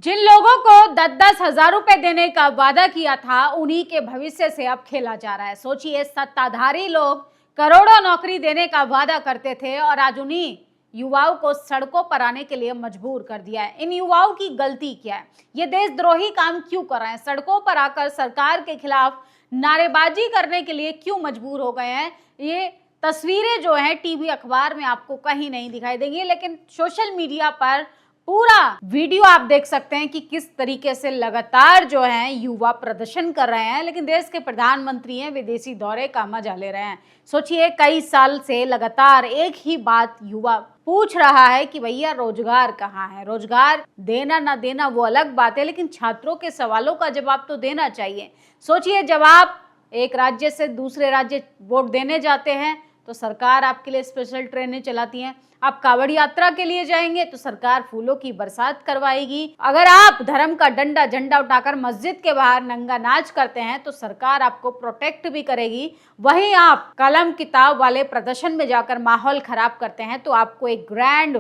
जिन लोगों को 10-10 हजार रुपए देने का वादा किया था, उन्हीं के भविष्य से अब खेला जा रहा है। सोचिए, सत्ताधारी लोग करोड़ों नौकरी देने का वादा करते थे और आज उन्हीं युवाओं को सड़कों पर आने के लिए मजबूर कर दिया है। इन युवाओं की गलती क्या है? ये देशद्रोही काम क्यों कर रहे हैं? सड़कों पर आकर सरकार के खिलाफ नारेबाजी करने के लिए क्यों मजबूर हो गए हैं? ये तस्वीरें जो है टीवी अखबार में आपको कहीं नहीं दिखाई देंगी, लेकिन सोशल मीडिया पर पूरा वीडियो आप देख सकते हैं कि किस तरीके से लगातार जो है युवा प्रदर्शन कर रहे हैं। लेकिन देश के प्रधानमंत्री हैं, विदेशी दौरे का मजा ले रहे हैं। सोचिए, कई साल से लगातार एक ही बात युवा पूछ रहा है कि भैया रोजगार कहाँ है? रोजगार देना ना देना वो अलग बात है, लेकिन छात्रों के सवालों का जवाब तो देना चाहिए। सोचिए, जब आप एक राज्य से दूसरे राज्य वोट देने जाते हैं तो सरकार आपके लिए स्पेशल ट्रेनें चलाती हैं। आप कांवड़ यात्रा के लिए जाएंगे तो सरकार फूलों की बरसात करवाएगी। अगर आप धर्म का डंडा झंडा उठाकर मस्जिद के बाहर नंगा नाच करते हैं तो सरकार आपको प्रोटेक्ट भी करेगी। वहीं आप कलम किताब वाले प्रदर्शन में जाकर माहौल खराब करते हैं तो आपको एक ग्रैंड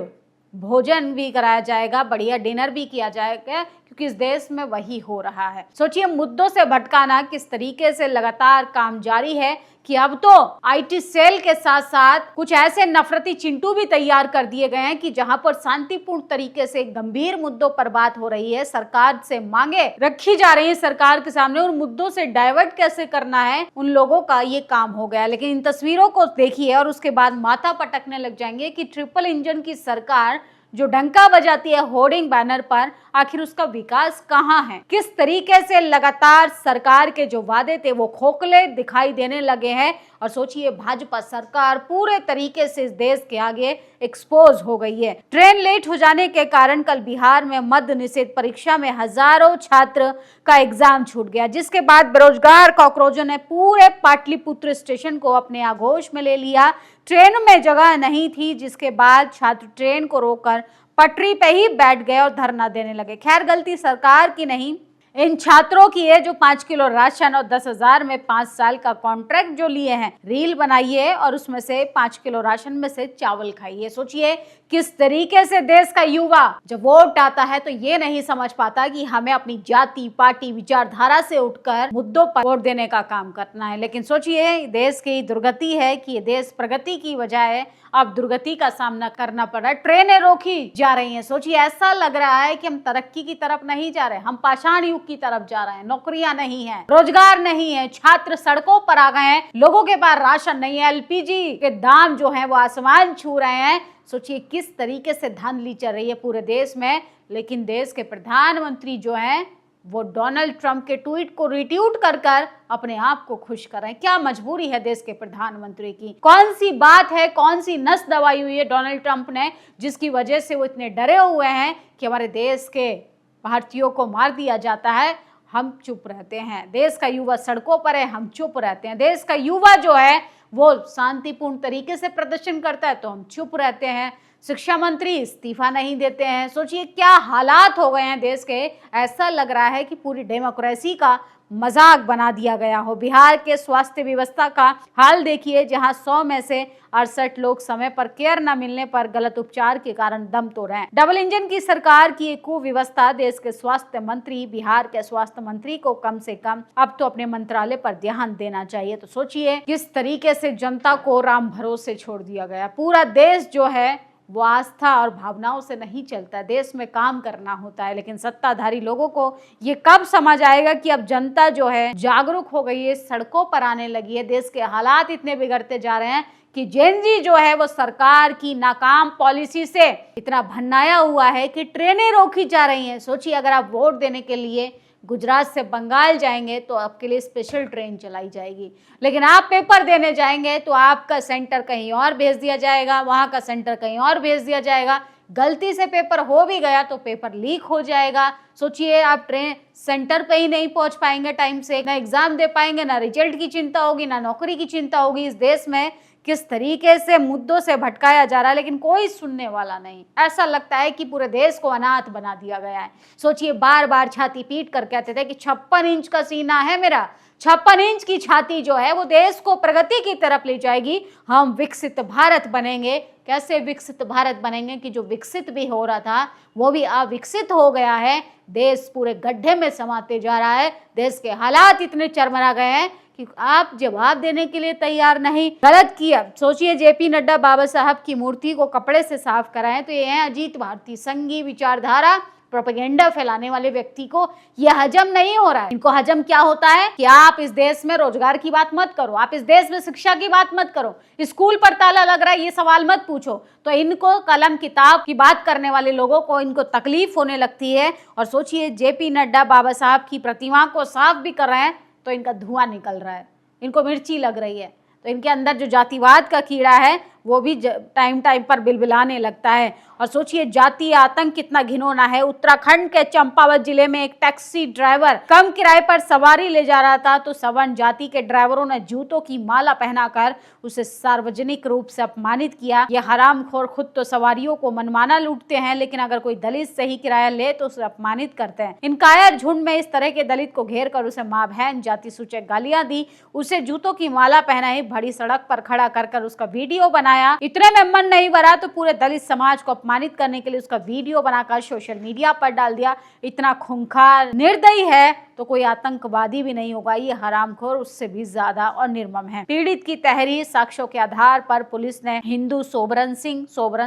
भोजन भी कराया जाएगा, बढ़िया डिनर भी किया जाएगा, क्योंकि इस देश में वही हो रहा है। सोचिए, मुद्दों से भटकाना किस तरीके से लगातार काम जारी है कि अब तो आईटी सेल के साथ साथ कुछ ऐसे नफरती चिंटू भी तैयार कर दिए गए हैं कि जहां पर शांतिपूर्ण तरीके से गंभीर मुद्दों पर बात हो रही है, सरकार से मांगे रखी जा रही है सरकार के सामने, उन मुद्दों से डाइवर्ट कैसे करना है, उन लोगों का ये काम हो गया। लेकिन इन तस्वीरों को देखिए और उसके बाद माथा पटकने लग जाएंगे कि ट्रिपल इंजन की सरकार जो डंका बजाती है होर्डिंग बैनर पर, आखिर उसका विकास कहाँ है? किस तरीके से लगातार सरकार के जो वादे थे वो खोखले दिखाई देने लगे हैं। और सोचिए, भाजपा सरकार पूरे तरीके से इस देश के आगे एक्सपोज हो गई है। ट्रेन लेट हो जाने के कारण कल बिहार में मद्य निषेध परीक्षा में हजारों छात्र का एग्जाम छूट गया, जिसके बाद बेरोजगार कॉकरोचों ने पूरे पाटलिपुत्र स्टेशन को अपने आगोश में ले लिया। ट्रेन में जगह नहीं थी, जिसके बाद छात्र ट्रेन को रोककर पटरी पे ही बैठ गए और धरना देने लगे। खैर, गलती सरकार की नहीं, इन छात्रों की है जो 5 किलो राशन और 10,000 में 5 साल का कॉन्ट्रैक्ट जो लिए हैं। रील बनाइए और उसमें से 5 किलो राशन में से चावल खाइए। सोचिए, किस तरीके से देश का युवा जब वोट आता है तो ये नहीं समझ पाता कि हमें अपनी जाति पार्टी विचारधारा से उठकर मुद्दों पर वोट देने का काम करना है। लेकिन सोचिए, देश की दुर्गति है कि ये देश प्रगति की बजाय अब दुर्गति का सामना करना पड़ रहा है। ट्रेनें रोकी जा रही हैं। सोचिए, ऐसा लग रहा है कि हम तरक्की की तरफ नहीं जा रहे, हम पाषाण युग की तरफ जा रहे हैं। नौकरियां नहीं है, रोजगार नहीं है, छात्र सड़कों पर आ गए हैं, लोगों के पास राशन नहीं है, एलपीजी के दाम जो है वो आसमान छू रहे हैं। सोचिए, किस तरीके से धांधली चल रही है पूरे देश में। लेकिन देश के प्रधानमंत्री जो हैं वो डोनाल्ड ट्रंप के ट्वीट को रिट्वीट कर कर अपने आप को खुश कर रहे हैं। क्या मजबूरी है देश के प्रधानमंत्री की? कौन सी बात है, कौन सी नस दबाई हुई है डोनाल्ड ट्रंप ने, जिसकी वजह से वो इतने डरे हुए हैं कि हमारे देश के भारतीयों को मार दिया जाता है, हम चुप रहते हैं। देश का युवा सड़कों पर है, हम चुप रहते हैं। देश का युवा जो है वो शांतिपूर्ण तरीके से प्रदर्शन करता है तो हम चुप रहते हैं। शिक्षा मंत्री इस्तीफा नहीं देते हैं। सोचिए, क्या हालात हो गए हैं देश के। ऐसा लग रहा है कि पूरी डेमोक्रेसी का मजाक बना दिया गया हो। बिहार के स्वास्थ्य व्यवस्था का हाल देखिए, जहां 100 में से 68 लोग समय पर केयर न मिलने पर गलत उपचार के कारण दम तोड़ रहे हैं। डबल इंजन की सरकार की एक कुव्यवस्था। देश के स्वास्थ्य मंत्री, बिहार के स्वास्थ्य मंत्री को कम से कम अब तो अपने मंत्रालय पर ध्यान देना चाहिए। तो सोचिए, किस तरीके से जनता को राम भरोसे छोड़ दिया गया। पूरा देश जो है वो आस्था और भावनाओं से नहीं चलता, देश में काम करना होता है। लेकिन सत्ताधारी लोगों को ये कब समझ आएगा कि अब जनता जो है जागरूक हो गई है, सड़कों पर आने लगी है। देश के हालात इतने बिगड़ते जा रहे हैं कि जेन जी जो है वो सरकार की नाकाम पॉलिसी से इतना भन्नाया हुआ है कि ट्रेनें रोकी जा रही हैं। सोचिए, अगर आप वोट देने के लिए गुजरात से बंगाल जाएंगे तो आपके लिए स्पेशल ट्रेन चलाई जाएगी, लेकिन आप पेपर देने जाएंगे तो आपका सेंटर कहीं और भेज दिया जाएगा, वहां का सेंटर कहीं और भेज दिया जाएगा। गलती से पेपर हो भी गया तो पेपर लीक हो जाएगा। सोचिए, आप ट्रेन सेंटर पे ही नहीं पहुंच पाएंगे टाइम से, ना एग्जाम दे पाएंगे, ना रिजल्ट की चिंता होगी, ना नौकरी की चिंता होगी। इस देश में किस तरीके से मुद्दों से भटकाया जा रहा है, लेकिन कोई सुनने वाला नहीं। ऐसा लगता है कि पूरे देश को अनाथ बना दिया गया है। सोचिए, बार बार छाती पीट कर कहते थे कि 56 इंच का सीना है मेरा, 56 इंच की छाती जो है वो देश को प्रगति की तरफ ले जाएगी, हम विकसित भारत बनेंगे। कैसे विकसित भारत बनेंगे कि जो विकसित भी हो रहा था वो भी अविकसित हो गया है। देश पूरे गड्ढे में समाते जा रहा है। देश के हालात इतने चरमरा गए हैं कि आप जवाब देने के लिए तैयार नहीं। गलत किया। सोचिए, जेपी नड्डा बाबा साहब की मूर्ति को कपड़े से साफ कराएं तो ये है अजीत भारती, संघी विचारधारा, प्रोपेगेंडा फैलाने वाले व्यक्ति को यह हजम नहीं हो रहा है। इनको हजम क्या होता है कि आप इस देश में रोजगार की बात मत करो, आप इस देश में शिक्षा की बात मत करो, स्कूल पर ताला लग रहा है ये सवाल मत पूछो। तो इनको कलम किताब की बात करने वाले लोगों को इनको तकलीफ होने लगती है। और सोचिए, जेपी नड्डा बाबा साहब की प्रतिमा को साफ भी कर रहे हैं तो इनका धुआं निकल रहा है, इनको मिर्ची लग रही है। तो इनके अंदर जो जातिवाद का कीड़ा है वो भी टाइम टाइम पर बिलबिलाने लगता है। और सोचिए, जातीय आतंक कितना घिनौना है। उत्तराखंड के चंपावत जिले में एक टैक्सी ड्राइवर कम किराए पर सवारी ले जा रहा था तो सवर्ण जाति के ड्राइवरों ने जूतों की माला पहनाकर उसे सार्वजनिक रूप से अपमानित किया। ये हरामखोर खुद तो सवारियों को मनमाना लूटते हैं, लेकिन अगर कोई दलित सही किराया ले तो उसे अपमानित करते हैं। इन कायर झुंड में इस तरह के दलित को घेर कर उसे माँ बहन जाति सूचक गालियां दी, उसे जूतों की माला पहनाई, भरी सड़क पर खड़ा कर उसका वीडियो बनाया। इतने में मन नहीं भरा तो पूरे दलित समाज को अपमानित करने के लिए उसका वीडियो बनाकर सोशल मीडिया पर डाल दिया। इतना खूंखार निर्दयी है तो कोई आतंकवादी भी नहीं होगा, ये हरामखोर उससे भी ज्यादा और निर्मम है। पीड़ित की तहरीर साक्ष्यों के आधार पर पुलिस ने हिंदू सोबरन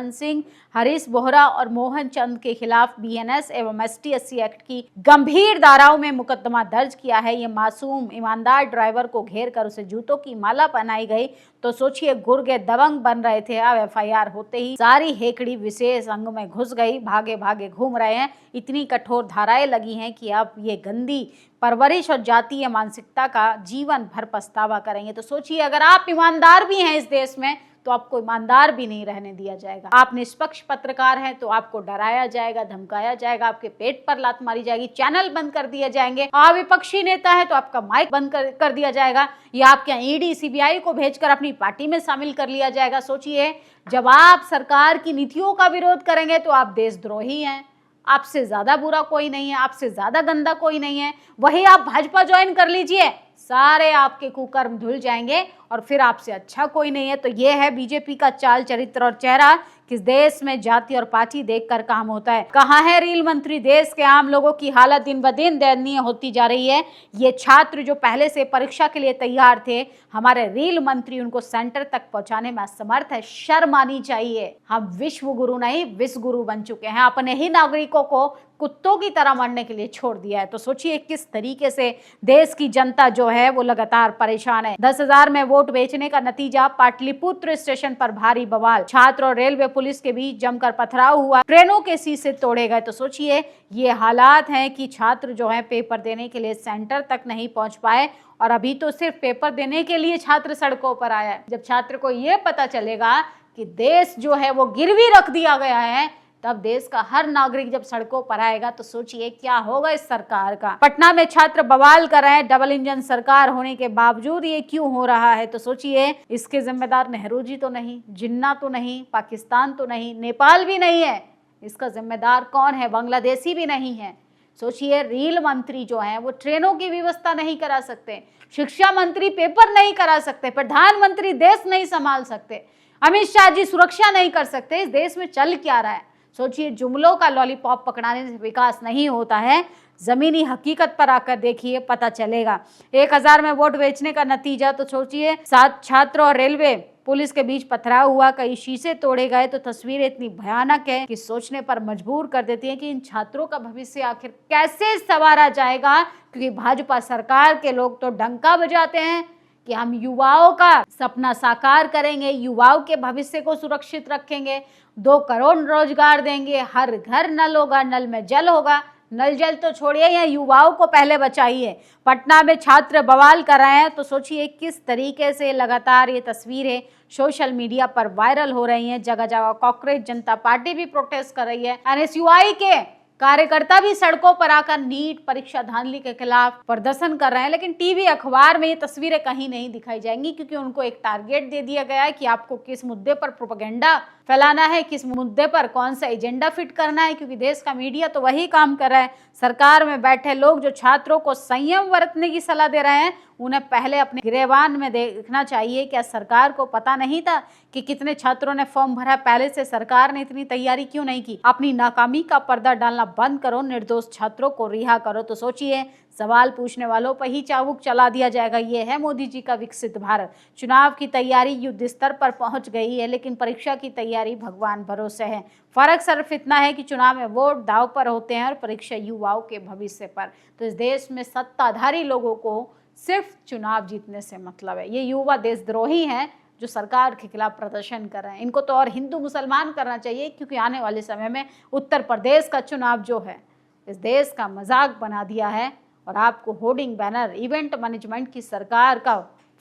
सिंह, हरीश बोहरा और मोहन चंद के खिलाफ बीएनएस एवं ST/SC एक्ट की गंभीर धाराओं में मुकदमा दर्ज किया है। ये मासूम ईमानदार ड्राइवर को घेर कर उसे जूतों की माला पहनाई गई तो सोचिए, गुर्गे दबंग बन रहे थे। अब FIR होते ही सारी हेकड़ी विशेष अंग में घुस गई, भागे भागे घूम रहे हैं। इतनी कठोर धाराएं लगी हैं कि अब ये गंदी परवरिश और जातीय मानसिकता का जीवन भर पछतावा करेंगे। तो सोचिए, अगर आप ईमानदार भी हैं इस देश में तो आपको ईमानदार भी नहीं रहने दिया जाएगा। आप निष्पक्ष पत्रकार हैं तो आपको डराया जाएगा, धमकाया जाएगा, आपके पेट पर लात मारी जाएगी, चैनल बंद कर दिए जाएंगे। आप विपक्षी नेता है तो आपका माइक बंद कर दिया जाएगा या आपके यहाँ ED CBI को भेजकर अपनी पार्टी में शामिल कर लिया जाएगा। सोचिए, जब आप सरकार की नीतियों का विरोध करेंगे तो आप देशद्रोही हैं। आपसे ज्यादा बुरा कोई नहीं है, आपसे ज्यादा गंदा कोई नहीं है। वही आप भाजपा ज्वाइन कर लीजिए, सारे आपके कुकर्म धुल जाएंगे और फिर आपसे अच्छा कोई नहीं है। तो ये है बीजेपी का चाल चरित्र और चेहरा। किस देश में जाति और पार्टी देखकर काम होता है। कहाँ है रील मंत्री। देश के आम लोगों की हालत दिन ब दिन दयनीय होती जा रही है। ये छात्र जो पहले से परीक्षा के लिए तैयार थे, हमारे रील मंत्री उनको सेंटर तक पहुंचाने में असमर्थ है। शर्म आनी चाहिए। हम विश्व गुरु नहीं विश्व गुरु बन चुके हैं। अपने ही नागरिकों को कुत्तों की तरह मरने के लिए छोड़ दिया है। तो सोचिए किस तरीके से देश की जनता जो है वो लगातार परेशान है। 10,000 में वोट बेचने का नतीजा, पाटलिपुत्र स्टेशन पर भारी बवाल, छात्र और रेलवे पुलिस के बीच जमकर पथराव हुआ, ट्रेनों के शीशे तोड़े गए। तो सोचिए ये हालात हैं कि छात्र जो है पेपर देने के लिए सेंटर तक नहीं पहुंच पाए और अभी तो सिर्फ पेपर देने के लिए छात्र सड़कों पर आया है। जब छात्र को ये पता चलेगा कि देश जो है वो गिरवी रख दिया गया है, तब देश का हर नागरिक जब सड़कों पर आएगा तो सोचिए क्या होगा इस सरकार का। पटना में छात्र बवाल कर रहे हैं, डबल इंजन सरकार होने के बावजूद ये क्यों हो रहा है। तो सोचिए इसके जिम्मेदार नेहरू जी तो नहीं, जिन्ना तो नहीं, पाकिस्तान तो नहीं, नेपाल भी नहीं है। इसका जिम्मेदार कौन है? बांग्लादेशी भी नहीं है। सोचिए रेल मंत्री जो है वो ट्रेनों की व्यवस्था नहीं करा सकते, शिक्षा मंत्री पेपर नहीं करा सकते, प्रधानमंत्री देश नहीं संभाल सकते, अमित शाह जी सुरक्षा नहीं कर सकते। इस देश में चल क्या रहा है? सोचिए जुमलों का लॉलीपॉप पकड़ाने से विकास नहीं होता है। जमीनी हकीकत पर आकर देखिए, पता चलेगा। 1000 में वोट बेचने का नतीजा, तो सोचिए 7 छात्र और रेलवे पुलिस के बीच पथराव हुआ, कई शीशे तोड़े गए। तो तस्वीरें इतनी भयानक है कि सोचने पर मजबूर कर देती है कि इन छात्रों का भविष्य आखिर कैसे संवारा जाएगा। क्योंकि भाजपा सरकार के लोग तो डंका बजाते हैं कि हम युवाओं का सपना साकार करेंगे, युवाओं के भविष्य को सुरक्षित रखेंगे, 2 करोड़ रोजगार देंगे, हर घर नल होगा, नल में जल होगा। नल जल तो छोड़िए, या युवाओं को पहले बचाइए। पटना में छात्र बवाल कर रहे हैं, तो सोचिए किस तरीके से लगातार ये तस्वीरें सोशल मीडिया पर वायरल हो रही हैं। जगह जगह कांग्रेस जनता पार्टी भी प्रोटेस्ट कर रही है। NSUI के कार्यकर्ता भी सड़कों पर आकर नीट परीक्षा धांधली के खिलाफ प्रदर्शन कर रहे हैं। लेकिन टीवी अखबार में ये तस्वीरें कहीं नहीं दिखाई जाएंगी, क्योंकि उनको एक टारगेट दे दिया गया है कि आपको किस मुद्दे पर प्रोपेगेंडा फैलाना है, किस मुद्दे पर कौन सा एजेंडा फिट करना है। क्योंकि देश का मीडिया तो वही काम कर रहा है। सरकार में बैठे लोग जो छात्रों को संयम बरतने की सलाह दे रहे हैं, उन्हें पहले अपने गिरेबान में देखना चाहिए। क्या सरकार को पता नहीं था कि कितने छात्रों ने फॉर्म भरा? पहले से सरकार ने इतनी तैयारी क्यों नहीं की? अपनी नाकामी का पर्दा डालना बंद करो, निर्दोष छात्रों को रिहा करो। तो सोचिए, सवाल पूछने वालों पर ही चाबुक चला दिया जाएगा। ये है मोदी जी का विकसित भारत। चुनाव की तैयारी युद्ध स्तर पर पहुंच गई है, लेकिन परीक्षा की तैयारी भगवान भरोसे है। फर्क सिर्फ इतना है कि चुनाव में वोट दांव पर होते हैं और परीक्षा युवाओं के भविष्य पर। तो इस देश में सत्ताधारी लोगों को सिर्फ चुनाव जीतने से मतलब है। ये युवा देशद्रोही हैं जो सरकार के खिलाफ प्रदर्शन कर रहे हैं। इनको तो और हिंदू मुसलमान करना चाहिए, क्योंकि आने वाले समय में उत्तर प्रदेश का चुनाव जो है इस देश का मजाक बना दिया है। और आपको होर्डिंग बैनर, इवेंट मैनेजमेंट की सरकार का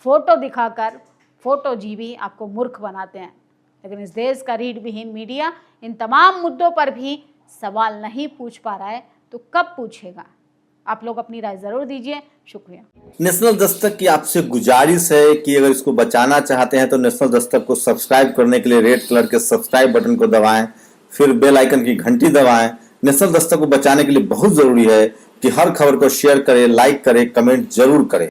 फोटो दिखाकर फोटो जीवी आपको मूर्ख बनाते हैं। लेकिन इस देश का रीढ़ विहीन मीडिया इन तमाम मुद्दों पर भी सवाल नहीं पूछ पा रहा है, तो कब पूछेगा? आप लोग अपनी राय जरूर दीजिए। शुक्रिया। नेशनल दस्तक की आपसे गुजारिश है कि अगर इसको बचाना चाहते हैं तो नेशनल दस्तक को सब्सक्राइब करने के लिए रेड कलर के सब्सक्राइब बटन को दबाएं, फिर बेल आइकन की घंटी दबाएं। नेशनल दस्तक को बचाने के लिए बहुत जरूरी है कि हर खबर को शेयर करें, लाइक करें, कमेंट जरूर करें।